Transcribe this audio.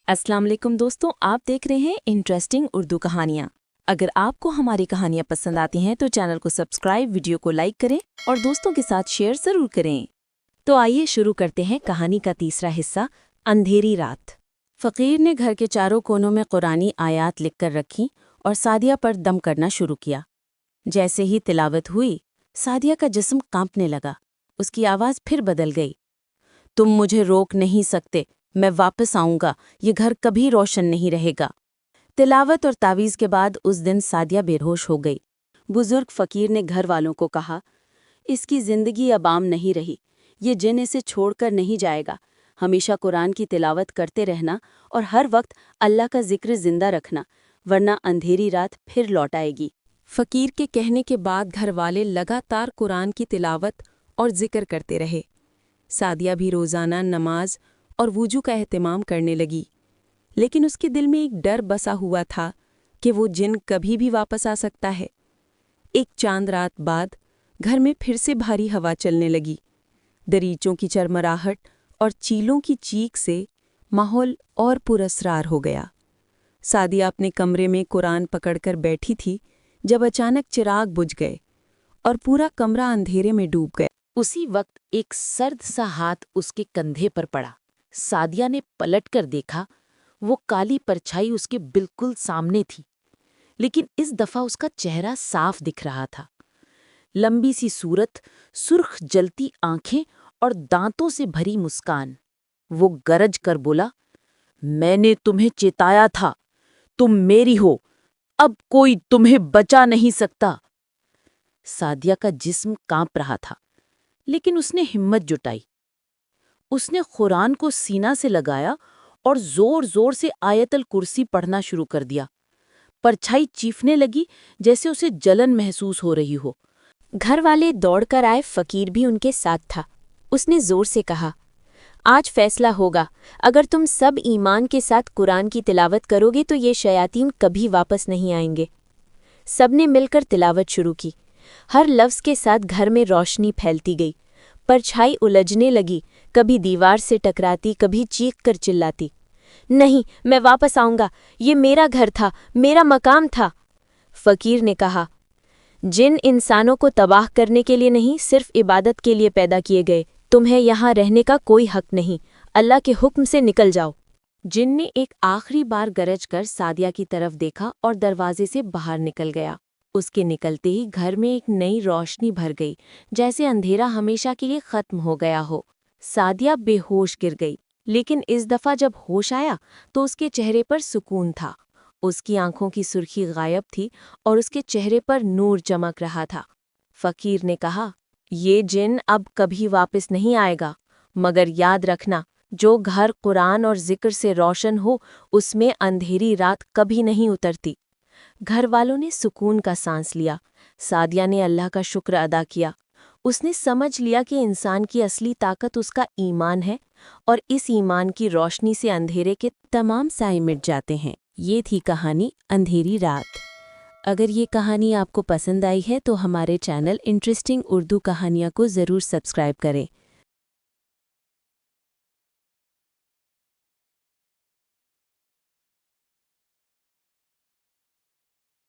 अस्सलाम वालेकुम दोस्तों, आप देख रहे हैं इंटरेस्टिंग उर्दू कहानियाँ। अगर आपको हमारी कहानियाँ पसंद आती हैं तो चैनल को सब्सक्राइब, वीडियो को लाइक करें और दोस्तों के साथ शेयर ज़रूर करें। तो आइए शुरू करते हैं कहानी का तीसरा हिस्सा, अंधेरी रात। फ़कीर ने घर के चारों कोनों में कुरानी आयात लिखकर रखी और सादिया पर दम करना शुरू किया। जैसे ही तिलावत हुई, सादिया का जिस्म कांपने लगा। उसकी आवाज़ फिर बदल गई। तुम मुझे रोक नहीं सकते, मैं वापस आऊंगा, ये घर कभी रोशन नहीं रहेगा। तिलावत और तावीज़ के बाद उस दिन सादिया बेहोश हो गई। बुजुर्ग फ़कीर ने घर वालों को कहा, इसकी ज़िंदगी अब आम नहीं रही, ये जिन इसे छोड़कर नहीं जाएगा। हमेशा कुरान की तिलावत करते रहना और हर वक्त अल्लाह का जिक्र जिंदा रखना, वरना अंधेरी रात फिर लौट आएगी। फ़कीर के कहने के बाद घर वाले लगातार कुरान की तिलावत और जिक्र करते रहे। सादिया भी रोज़ाना नमाज और वुजू का एहतमाम करने लगी, लेकिन उसके दिल में एक डर बसा हुआ था कि वो जिन कभी भी वापस आ सकता है। एक चांद रात बाद घर में फिर से भारी हवा चलने लगी। दरीचों की चरमराहट और चीलों की चीख से माहौल और पुरअसरार हो गया। सादिया अपने कमरे में कुरान पकड़कर बैठी थी जब अचानक चिराग बुझ गए और पूरा कमरा अंधेरे में डूब गया। उसी वक्त एक सर्द सा हाथ उसके कंधे पर पड़ा। सादिया ने पलटकर देखा, वो काली परछाई उसके बिल्कुल सामने थी, लेकिन इस दफा उसका चेहरा साफ दिख रहा था। लंबी सी सूरत, सुर्ख जलती आंखें और दांतों से भरी मुस्कान। वो गरज कर बोला, मैंने तुम्हें चेताया था, तुम मेरी हो, अब कोई तुम्हें बचा नहीं सकता। सादिया का जिस्म कांप रहा था, लेकिन उसने हिम्मत जुटाई। उसने कुरान को सीना से लगाया और जोर जोर से आयतल कुर्सी पढ़ना शुरू कर दिया। परछाई चीखने लगी जैसे उसे जलन महसूस हो रही हो। घर वाले दौड़कर आए, फ़कीर भी उनके साथ था। उसने जोर से कहा, आज फैसला होगा। अगर तुम सब ईमान के साथ कुरान की तिलावत करोगे तो ये शयातीन कभी वापस नहीं आएंगे। सबने मिलकर तिलावत शुरू की। हर लफ्ज़ के साथ घर में रोशनी फैलती गई। परछाई उलझने लगी, कभी दीवार से टकराती, कभी चीख कर चिल्लाती, नहीं, मैं वापस आऊंगा, ये मेरा घर था, मेरा मकाम था। फ़कीर ने कहा, जिन इंसानों को तबाह करने के लिए नहीं, सिर्फ इबादत के लिए पैदा किए गए, तुम्हें यहाँ रहने का कोई हक नहीं। अल्लाह के हुक्म से निकल जाओ। जिन ने एक आखिरी बार गरज कर सादिया की तरफ देखा और दरवाजे से बाहर निकल गया। उसके निकलते ही घर में एक नई रोशनी भर गई, जैसे अंधेरा हमेशा के लिए खत्म हो गया हो। सादिया बेहोश गिर गई, लेकिन इस दफा जब होश आया तो उसके चेहरे पर सुकून था। उसकी आंखों की सुर्खी गायब थी और उसके चेहरे पर नूर चमक रहा था। फ़कीर ने कहा, ये जिन अब कभी वापस नहीं आएगा, मगर याद रखना, जो घर कुरान और जिक्र से रोशन हो, उसमें अंधेरी रात कभी नहीं उतरती। घर वालों ने सुकून का सांस लिया। सादिया ने अल्लाह का शुक्र अदा किया। उसने समझ लिया कि इंसान की असली ताकत उसका ईमान है और इस ईमान की रोशनी से अंधेरे के तमाम साए मिट जाते हैं। ये थी कहानी अंधेरी रात। अगर ये कहानी आपको पसंद आई है तो हमारे चैनल इंटरेस्टिंग उर्दू कहानियाँ को ज़रूर सब्सक्राइब करें।